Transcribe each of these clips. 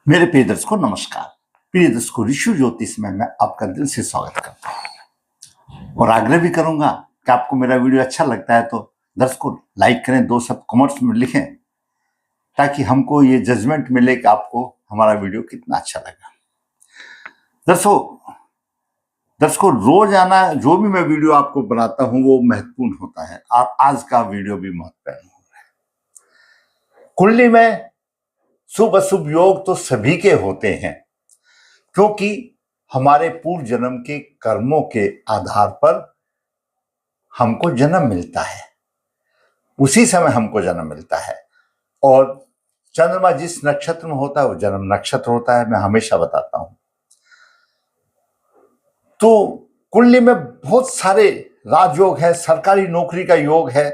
मेरे प्रिय दर्शकों नमस्कार। प्रिय दर्शकों, ऋषि ज्योतिष में मैं आपका दिल से स्वागत करता हूँ और आग्रह भी करूंगा कि आपको मेरा वीडियो अच्छा लगता है तो दर्शकों लाइक करें, 2 शब्द कमेंट्स में लिखें ताकि हमको ये जजमेंट मिले कि आपको हमारा वीडियो कितना अच्छा लगा। दर्शकों रोजाना जो भी मैं वीडियो आपको बनाता हूँ वो महत्वपूर्ण होता है और आज का वीडियो भी महत्वपूर्ण है। कुंडली में शुभ अशुभ योग तो सभी के होते हैं क्योंकि हमारे पूर्व जन्म के कर्मों के आधार पर हमको जन्म मिलता है, उसी समय हमको जन्म मिलता है। और चंद्रमा जिस नक्षत्र में होता है वो जन्म नक्षत्र होता है, मैं हमेशा बताता हूं। तो कुंडली में बहुत सारे राजयोग है, सरकारी नौकरी का योग है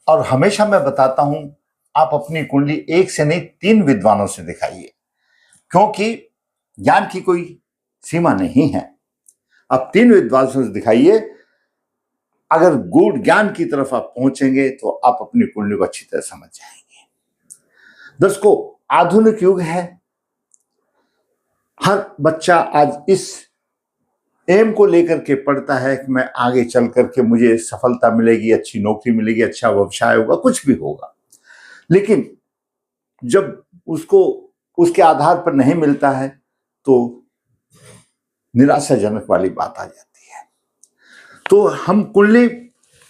और हमेशा मैं बताता हूं आप अपनी कुंडली 1 से नहीं 3 विद्वानों से दिखाइए क्योंकि ज्ञान की कोई सीमा नहीं है। अब 3 विद्वानों से दिखाइए, अगर गूढ़ ज्ञान की तरफ आप पहुंचेंगे तो आप अपनी कुंडली को अच्छी तरह समझ जाएंगे। दोस्तों आधुनिक युग है, हर बच्चा आज इस एम को लेकर के पढ़ता है कि मैं आगे चल करके मुझे सफलता मिलेगी, अच्छी नौकरी मिलेगी, अच्छा व्यवसाय होगा, कुछ भी होगा। लेकिन जब उसको उसके आधार पर नहीं मिलता है तो निराशाजनक वाली बात आ जाती है। तो हम कुंडली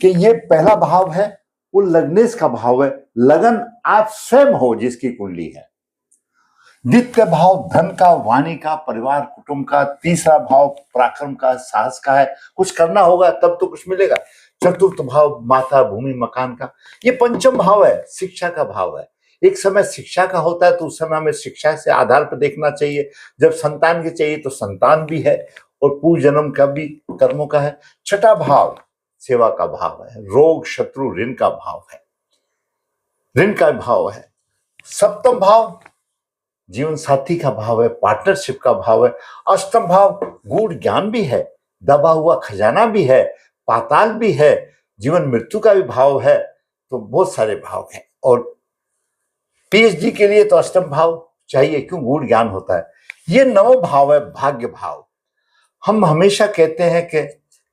के ये पहला भाव है, वो लग्नेश का भाव है। लगन आप स्वयं हो जिसकी कुंडली है। द्वितीय भाव धन का, वाणी का, परिवार कुटुंब का। तीसरा भाव पराक्रम का, साहस का है, कुछ करना होगा तब तो कुछ मिलेगा। चतुर्थ भाव माता, भूमि, मकान का। ये पंचम भाव है, शिक्षा का भाव है। एक समय शिक्षा का होता है तो उस समय हमें शिक्षा से आधार पर देखना चाहिए। जब संतान की चाहिए तो संतान भी है और पूर्व जन्म का भी कर्मों का है। छठा भाव सेवा का भाव है। रोग, शत्रु, ऋण का भाव है, ऋण का भाव है। सप्तम भाव जीवन साथी का भाव है, पार्टनरशिप का भाव है। अष्टम भाव गूढ़ ज्ञान भी है, दबा हुआ खजाना भी है, पाताल भी है, जीवन मृत्यु का भी भाव है। तो बहुत सारे भाव हैं और पीएचडी के लिए तो अष्टम भाव चाहिए, क्यों? गूढ़ ज्ञान होता है। ये 9 भाव है, भाग्य भाव। हम हमेशा कहते हैं कि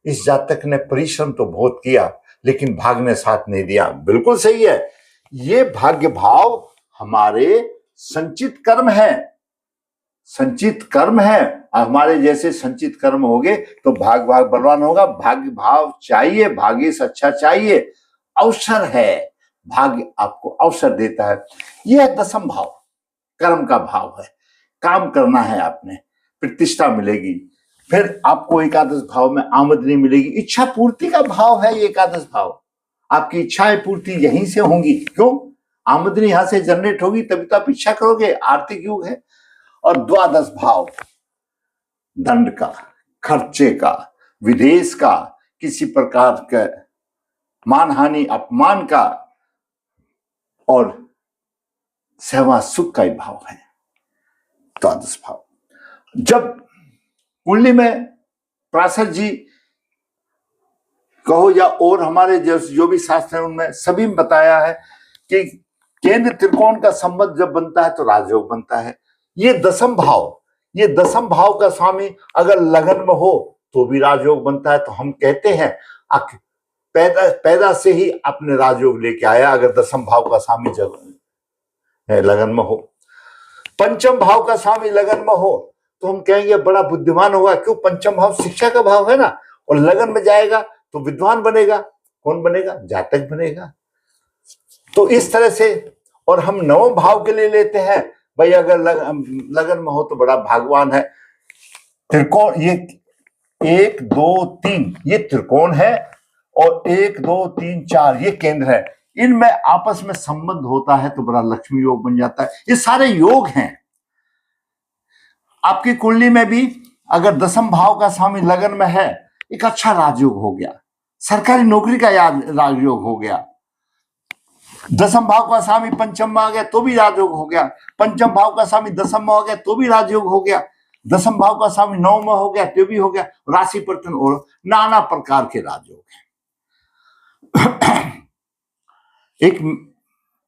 इस जातक ने परिश्रम तो बहुत किया लेकिन भाग्य ने साथ नहीं दिया। बिल्कुल सही है, ये भाग्य भाव हमारे संचित कर्म है, संचित कर्म है। हमारे जैसे संचित कर्म होंगे तो भाग भाग बलवान होगा। भाग्य भाव चाहिए, भाग्य से अच्छा चाहिए, अवसर है, भाग्य आपको अवसर देता है। यह दसम भाव कर्म का भाव है, काम करना है आपने, प्रतिष्ठा मिलेगी। फिर आपको एकादश भाव में आमदनी मिलेगी। इच्छा पूर्ति का भाव है ये एकादश भाव, आपकी इच्छाएं पूर्ति यहीं से होंगी। क्यों? आमदनी यहां से जनरेट होगी तभी तो आप इच्छा करोगे, आर्थिक युग है। और द्वादश भाव दंड का, खर्चे का, विदेश का, किसी प्रकार का मानहानि अपमान का और सेवा सुख का ही भाव है, द्वादश भाव। जब कुंडली में पराशर जी कहो या और हमारे जो भी शास्त्र है उनमें सभी में बताया है कि केंद्र त्रिकोण का संबंध जब बनता है तो राजयोग बनता है। ये दसम भाव, ये दसम भाव का स्वामी अगर लगन में हो तो भी राजयोग बनता है। तो हम कहते हैं पैदा से ही अपने राजयोग लेके आया अगर दसम भाव का स्वामी जब लगन में हो। पंचम भाव का स्वामी लगन में हो तो हम कहेंगे बड़ा बुद्धिमान होगा। क्यों? पंचम भाव शिक्षा का भाव है ना, और लगन में जाएगा तो विद्वान बनेगा। कौन बनेगा? जातक बनेगा। तो इस तरह से। और हम 9 भाव के लिए लेते हैं भाई, अगर लगन में हो तो बड़ा भागवान है। त्रिकोण, ये 1 2 3 ये त्रिकोण है और 1 2 3 4 ये केंद्र है। इनमें आपस में संबंध होता है तो बड़ा लक्ष्मी योग बन जाता है। ये सारे योग हैं। आपकी कुंडली में भी अगर दसम भाव का स्वामी लगन में है, एक अच्छा राजयोग हो गया, सरकारी नौकरी का राजयोग हो गया। दसम भाव का स्वामी पंचम में आ गया तो भी राजयोग हो गया। पंचम भाव का स्वामी दसम में हो गया तो भी राजयोग हो गया। दसम भाव का स्वामी 9 में हो गया तो भी हो गया। राशि परिवर्तन और नाना प्रकार के राजयोग हैं। एक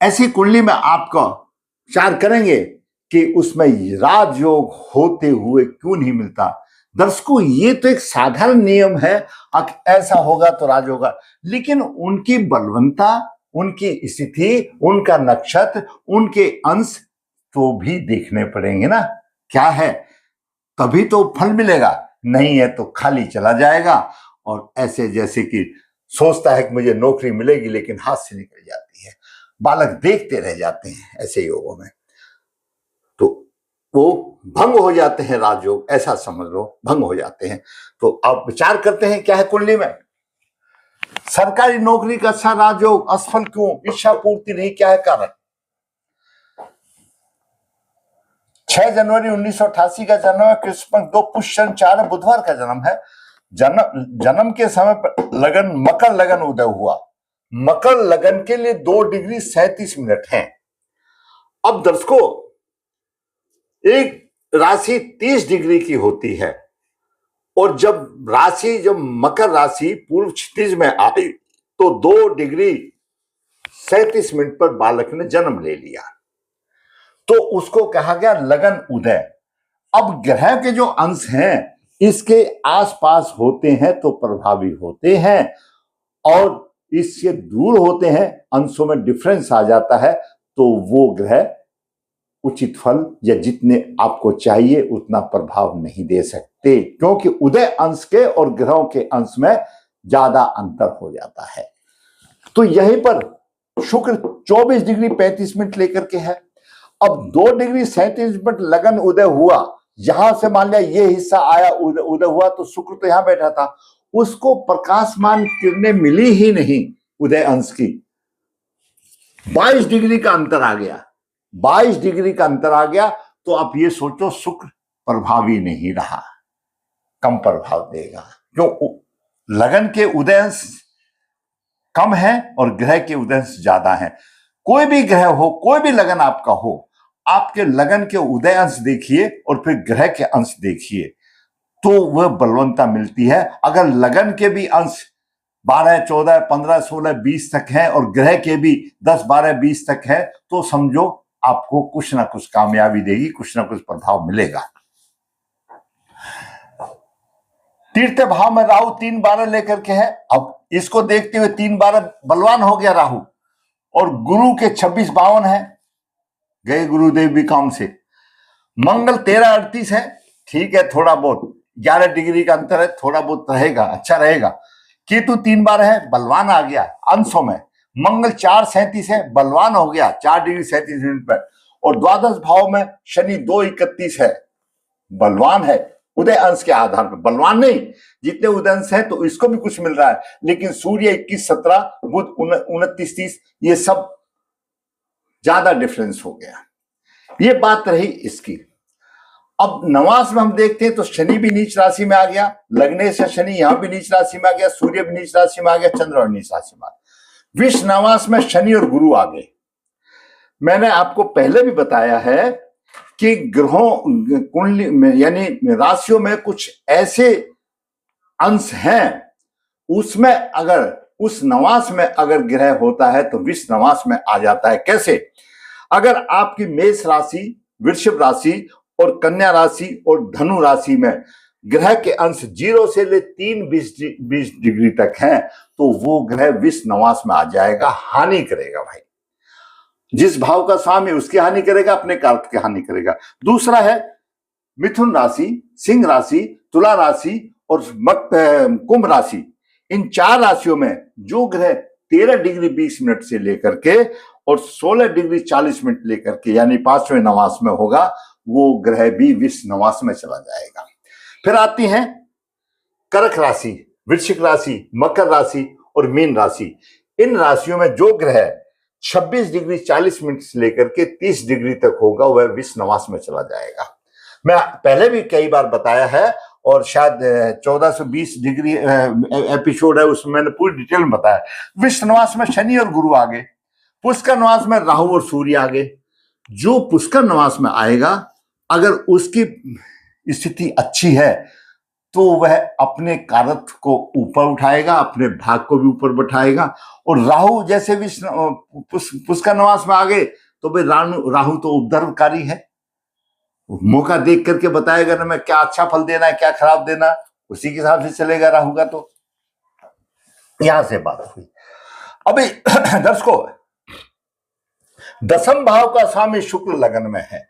ऐसी कुंडली में आपका विचार करेंगे कि उसमें राजयोग होते हुए क्यों नहीं मिलता। दर्शकों, ये तो एक साधारण नियम है, ऐसा होगा तो राज होगा, लेकिन उनकी बलवंता, उनकी स्थिति, उनका नक्षत्र, उनके अंश तो भी देखने पड़ेंगे ना। क्या है, तभी तो फल मिलेगा, नहीं है तो खाली चला जाएगा। और ऐसे जैसे कि सोचता है कि मुझे नौकरी मिलेगी, लेकिन हाथ से निकल जाती है, बालक देखते रह जाते हैं ऐसे योगों में, तो वो भंग हो जाते हैं, राजयोग ऐसा समझ लो, भंग हो जाते हैं। तो आप विचार करते हैं क्या है कुंडली में, सरकारी नौकरी का अच्छा राजयोग, असफल क्यों, इच्छा पूर्ति नहीं, क्या है कारण। 6 जनवरी 1988 का जन्म है, कृष्ण 2 पुष्य 4 बुधवार का जन्म है। जन्म के समय पर लगन, मकर लगन उदय हुआ। मकर लगन के लिए 2 डिग्री 37 मिनट है। अब दर्शकों, एक राशि 30 डिग्री की होती है, और जब मकर राशि पूर्व क्षितिज में आई तो 2 डिग्री 37 मिनट पर बालक ने जन्म ले लिया, तो उसको कहा गया लगन उदय। अब ग्रह के जो अंश हैं इसके आसपास होते हैं तो प्रभावी होते हैं, और इससे दूर होते हैं, अंशों में डिफरेंस आ जाता है, तो वो ग्रह उचित फल या जितने आपको चाहिए उतना प्रभाव नहीं दे सकते, क्योंकि उदय अंश के और ग्रहों के अंश में ज्यादा अंतर हो जाता है। तो यहीं पर शुक्र 24 डिग्री 35 मिनट लेकर के है। अब 2 डिग्री 37 मिनट लगन उदय हुआ, यहां से मान लिया ये हिस्सा आया, उदय हुआ, तो शुक्र तो यहां बैठा था, उसको प्रकाशमान किरणें मिली ही नहीं उदय अंश की। 22 डिग्री का अंतर आ गया, 22 डिग्री का अंतर आ गया, तो आप ये सोचो शुक्र प्रभावी नहीं रहा, कम प्रभाव देगा, क्यों, लगन के उदय अंश कम है और ग्रह के उदय अंश ज्यादा है। कोई भी ग्रह हो, कोई भी लगन आपका हो, आपके लगन के उदय अंश देखिए और फिर ग्रह के अंश देखिए, तो वह बलवंता मिलती है। अगर लगन के भी अंश 12, 14, 15, 16, 20 तक है और ग्रह के भी 10, 12, 20 तक है, तो समझो आपको कुछ ना कुछ कामयाबी देगी, कुछ ना कुछ प्रभाव मिलेगा। तीसरे भाव में राहु 3, 12 लेकर के है। अब इसको देखते हुए 3, 12 बलवान हो गया राहु, और गुरु के 26, 52 है, गए गुरुदेव भी काम से। मंगल 13, 38 है, ठीक है, थोड़ा बहुत 11 डिग्री का अंतर है, थोड़ा बहुत रहेगा, अच्छा रहेगा। केतु 3, 12 है, बलवान आ गया अंशों में। मंगल 4, 37 है, बलवान हो गया 4 डिग्री 37 मिनट पर। और द्वादश भाव में शनि 2, 31 है, बलवान है, उदय अंश के आधार पर, बलवान नहीं, जितने उदय अंश है तो इसको भी कुछ मिल रहा है, लेकिन सूर्य 21, 17, बुध 29, 30, ये सब ज्यादा डिफरेंस हो गया। ये बात रही इसकी। अब नवास में हम देखते हैं तो शनि भी नीच राशि में आ गया, लगने से शनि यहां भी नीच राशि में आ गया, सूर्य भी नीच राशि में आ गया, चंद्र और नीच राशि में आ गया। विष नवास में शनि और गुरु आ गए। मैंने आपको पहले भी बताया है कि ग्रहों कुंडली में यानी राशियों में कुछ ऐसे अंश हैं, उसमें अगर उस नवास में अगर ग्रह होता है तो विष नवास में आ जाता है। कैसे? अगर आपकी मेष राशि, वृषभ राशि और कन्या राशि और धनु राशि में ग्रह के अंश 0 से ले 3, 20 डिग्री तक हैं, तो वो ग्रह विष नवास में आ जाएगा, हानि करेगा भाई। जिस भाव का स्वामी उसकी हानि करेगा, अपने कारक की हानि करेगा। दूसरा है मिथुन राशि, सिंह राशि, तुला राशि और कुंभ राशि। इन 4 राशियों में जो ग्रह 13 डिग्री 20 मिनट से लेकर के और 16 डिग्री 40 मिनट लेकर के यानी 5वें नवास में होगा, वो ग्रह भी विष नवास में चला जाएगा। फिर आती है कर्क राशि, वृश्चिक राशि, मकर राशि और मीन राशि। इन राशियों में जो ग्रह 26 डिग्री 40 मिनट से लेकर के 30 डिग्री तक होगा, वह विष नवास में चला जाएगा। मैं पहले भी कई बार बताया है, और शायद 1420 डिग्री एपिसोड है, उसमें मैंने पूरी डिटेल में बताया। विष नवास में शनि और गुरु आ गए, पुष्कर नवास में राहु और सूर्य आ गए। जो पुष्कर नवास में आएगा, अगर उसकी स्थिति अच्छी है तो वह अपने कारक को ऊपर उठाएगा, अपने भाग को भी ऊपर बैठाएगा। और राहु जैसे भी पुष्कर नवास में आ गए तो भाई राहु तो उपद्रवकारी है, मौका देख करके बताएगा ना, मैं क्या अच्छा फल देना है क्या खराब देना, उसी के हिसाब से चलेगा राहु का। तो यहां से बात हुई। अभी दर्शकों, दसम भाव का स्वामी शुक्र लगन में है,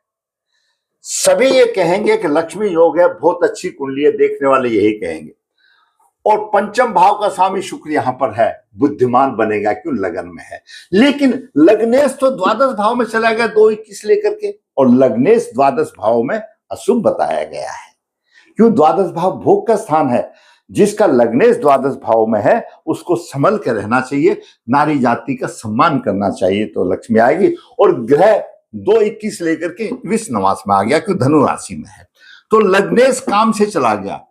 सभी ये कहेंगे कि लक्ष्मी योग है, बहुत अच्छी कुंडली है, देखने वाले यही कहेंगे। और पंचम भाव का स्वामी शुक्र यहां पर है, बुद्धिमान बनेगा, क्यों लगन में है। लेकिन लग्नेश तो द्वादश भाव में चला गया 2-21 लेकर के, और लग्नेश द्वादश भाव में अशुभ बताया गया है। क्यों? द्वादश भाव भोग का स्थान है, जिसका लग्नेश द्वादश भाव में है उसको संभल के रहना चाहिए, नारी जाति का सम्मान करना चाहिए, तो लक्ष्मी आएगी। और ग्रह 2-21 लेकर के विष नवास में आ गया, क्यों? धनु राशि में है, तो लग्नेश काम से चला गया।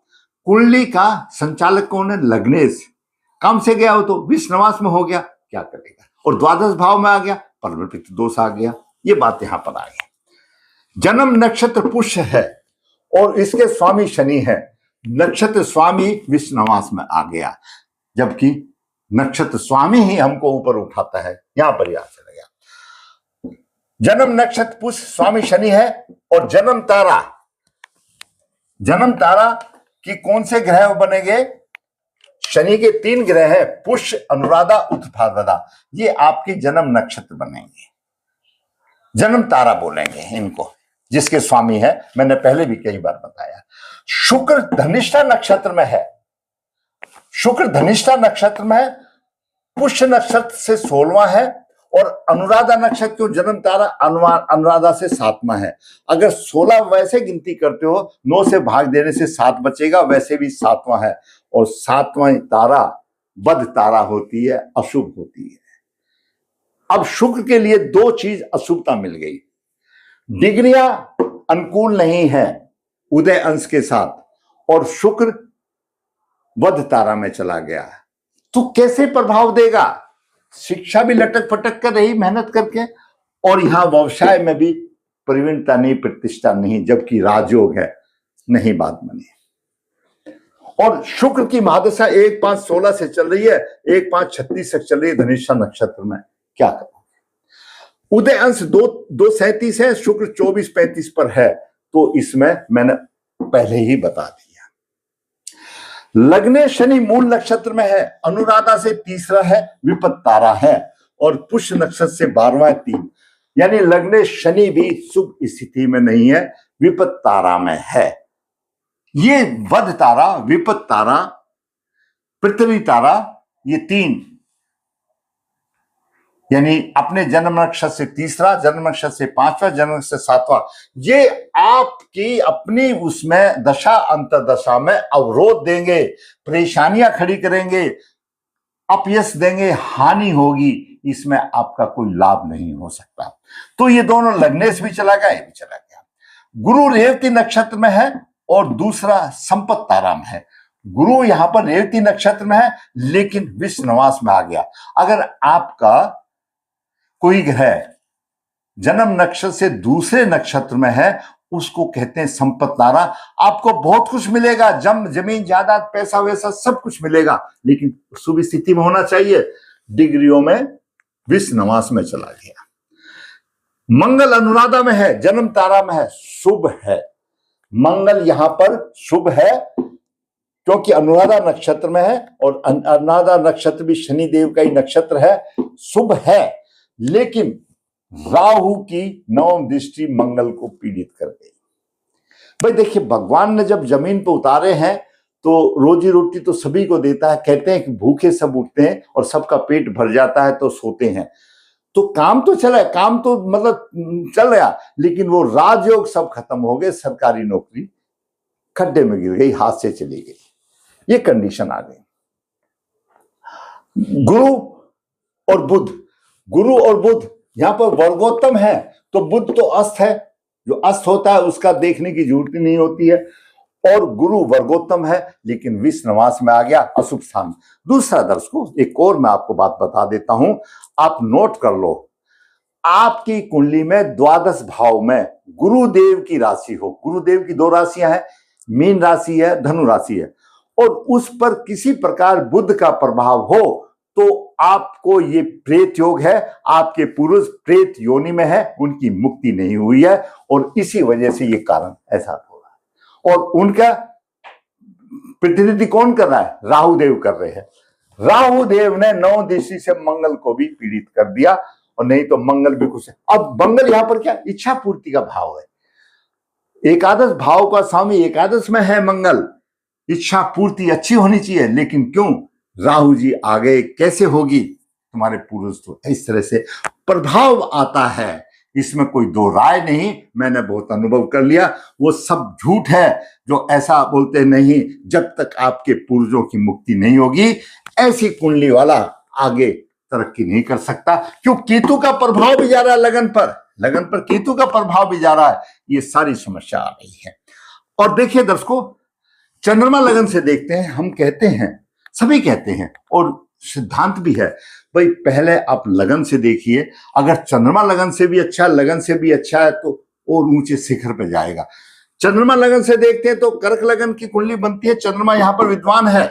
कुंडली का संचालक कौन है? लग्नेश। काम से गया हो तो विष नवास में हो गया, क्या करेगा? और द्वादश भाव में आ गया, परवर्तित दोष आ गया। ये बात यहां पर आ गई। जन्म नक्षत्र पुष्य है और इसके स्वामी शनि है, नक्षत्र स्वामी विष नवास में आ गया, जबकि नक्षत्र स्वामी ही हमको ऊपर उठाता है, यहां पर याद चला गया। जन्म नक्षत्र पुष्य स्वामी शनि है, और जन्म तारा कि कौन से ग्रह बनेंगे? शनि के 3 ग्रह हैं, पुष्य, अनुराधा, उत्तराधारा, ये आपकी जन्म नक्षत्र बनेंगे, जन्म तारा बोलेंगे इनको, जिसके स्वामी है। मैंने पहले भी कई बार बताया। शुक्र धनिष्ठा नक्षत्र में है, शुक्र धनिष्ठा नक्षत्र में है, पुष्य नक्षत्र से 16वां है, और अनुराधा नक्षत्र को जन्म तारा अनुराधा से 7वां है। अगर 16 वैसे गिनती करते हो, 9 से भाग देने से 7 बचेगा, वैसे भी 7वां है, और 7वां तारा बद तारा होती है, अशुभ होती है। अब शुक्र के लिए 2 चीज अशुभता मिल गई, डिग्रियां अनुकूल नहीं है उदय अंश के साथ, और शुक्र वध तारा में चला गया, तो कैसे प्रभाव देगा? शिक्षा भी लटक फटक कर रही मेहनत करके, और यहां व्यवसाय में भी प्रवीणता नहीं, प्रतिष्ठा नहीं, जबकि राजयोग है, नहीं बात बनी। और शुक्र की महादशा 1-5-16 से चल रही है, 1-5-36 तक चल रही है धनिष्ठा नक्षत्र में, क्या करोगे? उदय अंश 2-37 है, शुक्र 24-35 पर है, तो इसमें मैंने पहले ही बता दिया। लग्ने शनि मूल नक्षत्र में है, अनुराधा से 3रा है, विपत्त तारा है, और पुष्य नक्षत्र से 12वां 3, यानी लग्ने शनि भी शुभ स्थिति में नहीं है, विपत्त तारा में है। ये वध तारा, विपत्त तारा, पृथ्वी तारा, ये 3, यानी अपने जन्म नक्षत्र से 3रा, जन्म नक्षत्र से 5वां, जन्म नक्षत्र से 7वां, ये आपकी अपनी उसमें दशा अंतर्दशा में अवरोध देंगे, परेशानियां खड़ी करेंगे, अपयश देंगे, हानि होगी, इसमें आपका कोई लाभ नहीं हो सकता। तो ये दोनों लग्नेश भी चला गया, ये भी चला गया। गुरु रेवती नक्षत्र में है, और दूसरा संपत्त तारा में है। गुरु यहां पर रेवती नक्षत्र में है, लेकिन विष नवास में आ गया। अगर आपका कोई ग्रह जन्म नक्षत्र से दूसरे नक्षत्र में है, उसको कहते हैं संपत्त तारा। आपको बहुत कुछ मिलेगा, जमीन जायदाद, पैसा वैसा सब कुछ मिलेगा, लेकिन शुभ स्थिति में होना चाहिए। डिग्रियों में विष नवास में चला गया। मंगल अनुराधा में है, जन्म तारा में है, शुभ है। मंगल यहां पर शुभ है, क्योंकि अनुराधा नक्षत्र में है, और अनुराधा नक्षत्र भी शनि देव का ही नक्षत्र है, शुभ है। लेकिन राहु की 9वीं दृष्टि मंगल को पीड़ित कर गई। भाई देखिए, भगवान ने जब जमीन पर उतारे हैं तो रोजी रोटी तो सभी को देता है। कहते हैं कि भूखे सब उठते हैं और सबका पेट भर जाता है तो सोते हैं। तो काम तो चला, काम तो मतलब चल रहा, लेकिन वो राजयोग सब खत्म हो गए, सरकारी नौकरी खड्डे में गिर गई, हाथ से चली गई, ये कंडीशन आ गई। गुरु और बुध, गुरु और बुध यहां पर वर्गोत्तम है, तो बुध तो अस्त है, जो अस्त होता है उसका देखने की जरूरत नहीं होती है, और गुरु वर्गोत्तम है, लेकिन विष नवास में आ गया, अशुभ स्थान। दूसरा दर्शकों, एक और मैं आपको बात बता देता हूं, आप नोट कर लो। आपकी कुंडली में द्वादश भाव में गुरुदेव की राशि हो, गुरुदेव की 2 राशियां हैं, मीन राशि है, धनु राशि है, और उस पर किसी प्रकार बुध का प्रभाव हो, तो आपको ये प्रेत योग है, आपके पूर्वज प्रेत योनि में है, उनकी मुक्ति नहीं हुई है और इसी वजह से ये कारण ऐसा हो रहा है। और उनका प्रतिनिधि कौन कर रहा है? राहु देव कर रहे हैं। राहु देव ने 9 दृष्टि से मंगल को भी पीड़ित कर दिया और नहीं तो मंगल भी कुछ है। अब मंगल यहां पर क्या? इच्छा पूर्ति का भाव है। एकादश भाव का स्वामी एकादश में है मंगल, इच्छा पूर्ति अच्छी होनी चाहिए, लेकिन क्यों राहु जी आ गए? कैसे होगी? तुम्हारे पूर्वज तो इस तरह से प्रभाव आता है, इसमें कोई दो राय नहीं। मैंने बहुत अनुभव कर लिया, वो सब झूठ है जो ऐसा बोलते नहीं। जब तक आपके पूर्वजों की मुक्ति नहीं होगी, ऐसी कुंडली वाला आगे तरक्की नहीं कर सकता। क्यों? केतु का प्रभाव भी जा रहा है लगन पर केतु का प्रभाव भी जा रहा है। ये सारी समस्या आ रही है। और देखिए दर्शकों, चंद्रमा लगन से देखते हैं। हम कहते हैं, सभी कहते हैं और सिद्धांत भी है, भाई पहले आप लगन से देखिए। अगर चंद्रमा लगन से भी अच्छा, लगन से भी अच्छा है तो और ऊंचे शिखर पे जाएगा। चंद्रमा लगन से देखते हैं तो कर्क लगन की कुंडली बनती है। चंद्रमा यहां पर विद्वान है,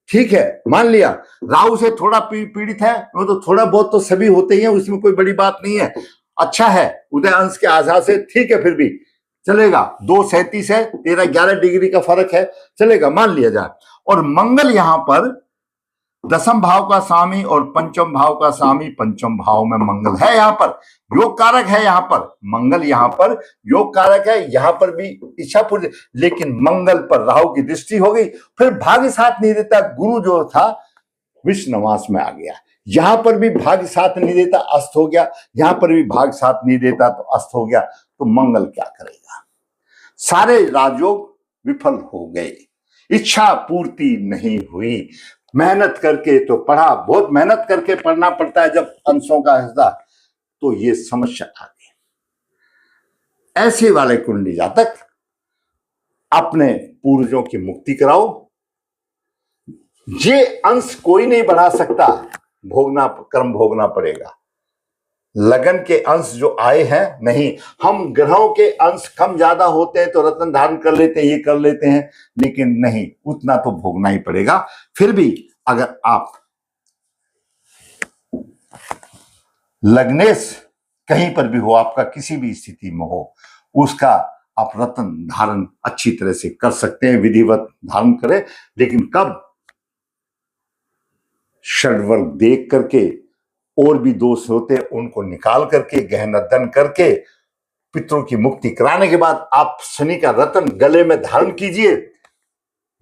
ठीक है, मान लिया। राहु से थोड़ा पीड़ित है, वो तो थोड़ा बहुत तो सभी होते ही हैं, उसमें कोई बड़ी बात नहीं है। अच्छा है उदय अंश के आधार से, ठीक है, फिर भी चलेगा। 2:37 है, 13-11 डिग्री का फर्क है, चलेगा, मान लिया जाए। और मंगल यहां पर 10वें भाव का स्वामी और 5वें भाव का स्वामी, 5वें भाव में मंगल है, यहां पर योग कारक है। यहां पर मंगल, यहां पर योग कारक है, यहां पर भी इच्छा पूर्ति। लेकिन मंगल पर राहु की दृष्टि हो गई, फिर भाग्य साथ नहीं देता। गुरु जो था विषनवास में आ गया, यहां पर भी भाग्य साथ नहीं देता, अस्त हो गया। यहां पर भी भाग्य साथ नहीं देता तो अस्त हो गया। तो मंगल क्या करेगा? सारे राजयोग विफल हो गए, इच्छा पूर्ति नहीं हुई। मेहनत करके तो पढ़ा, बहुत मेहनत करके पढ़ना पड़ता है जब अंशों का हिस्सा, तो ये समस्या आ गई। ऐसे वाले कुंडली जातक अपने पूर्वजों की मुक्ति कराओ। ये अंश कोई नहीं बढ़ा सकता, कर्म भोगना पड़ेगा। लगन के अंश जो आए हैं, नहीं, हम ग्रहों के अंश कम ज्यादा होते हैं तो रत्न धारण कर लेते हैं, ये कर लेते हैं, लेकिन नहीं, उतना तो भोगना ही पड़ेगा। फिर भी अगर आप लग्नेश कहीं पर भी हो, आपका किसी भी स्थिति में हो, उसका आप रत्न धारण अच्छी तरह से कर सकते हैं, विधिवत धारण करें। लेकिन कब? षड्वर्ग देख करके, और भी दोष होते उनको निकाल करके, गहन अध्ययन करके, पितरों की मुक्ति कराने के बाद आप शनि का रत्न गले में धारण कीजिए।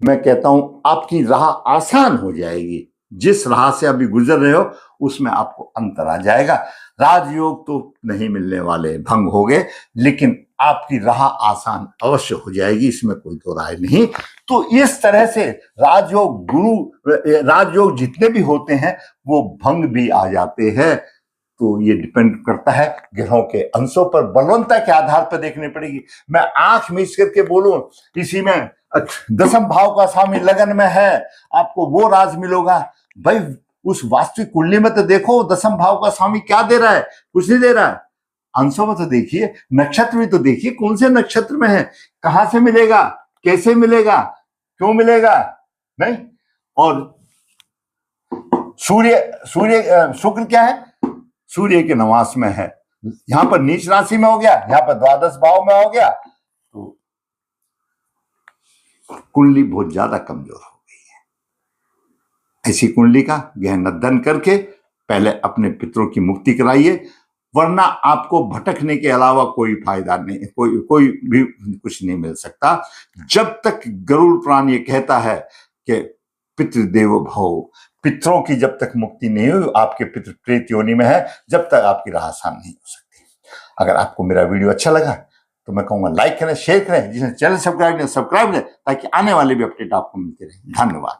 मैं कहता हूं आपकी राह आसान हो जाएगी। जिस राह से अभी गुजर रहे हो उसमें आपको अंतर आ जाएगा। राजयोग तो नहीं मिलने वाले, भंग हो गए, लेकिन आपकी राह आसान अवश्य हो जाएगी, इसमें कोई दो राय नहीं। तो इस तरह से राजयोग जितने भी होते हैं वो भंग भी आ जाते हैं। तो ये डिपेंड करता है ग्रहों के अंशों पर, बलवंता के आधार पर देखनी पड़ेगी। मैं आंख मीच करके बोलूं, इसी में 10वें भाव का स्वामी लगन में है, आपको वो राज मिलेगा। भाई उस वास्तविक कुंडली में तो देखो 10वें भाव का स्वामी क्या दे रहा है, कुछ नहीं दे रहा है। अंशों में तो देखिए, नक्षत्र में तो देखिए, कौन से नक्षत्र में है, कहां से मिलेगा, कैसे मिलेगा, क्यों मिलेगा, नहीं। और शुक्र क्या है? सूर्य के नवास में है, यहां पर नीच राशि में हो गया, यहां पर द्वादश भाव में हो गया, तो कुंडली बहुत ज्यादा कमजोर हो गई है। ऐसी कुंडली का गहन अध्ययन करके पहले अपने पितरों की मुक्ति कराइए, वरना आपको भटकने के अलावा कोई फायदा नहीं, कोई भी कुछ नहीं मिल सकता। जब तक गरुड़ पुराण ये कहता है कि पितृदेवो भव, पितरों की जब तक मुक्ति नहीं हुई, आपके पितृ प्रेत योनि में है, जब तक आपकी राह आसान नहीं हो सकती। अगर आपको मेरा वीडियो अच्छा लगा तो मैं कहूंगा लाइक करें, शेयर करें, जिसने चैनल सब्सक्राइब करें ताकि आने वाले भी अपडेट आपको मिलते रहे। धन्यवाद।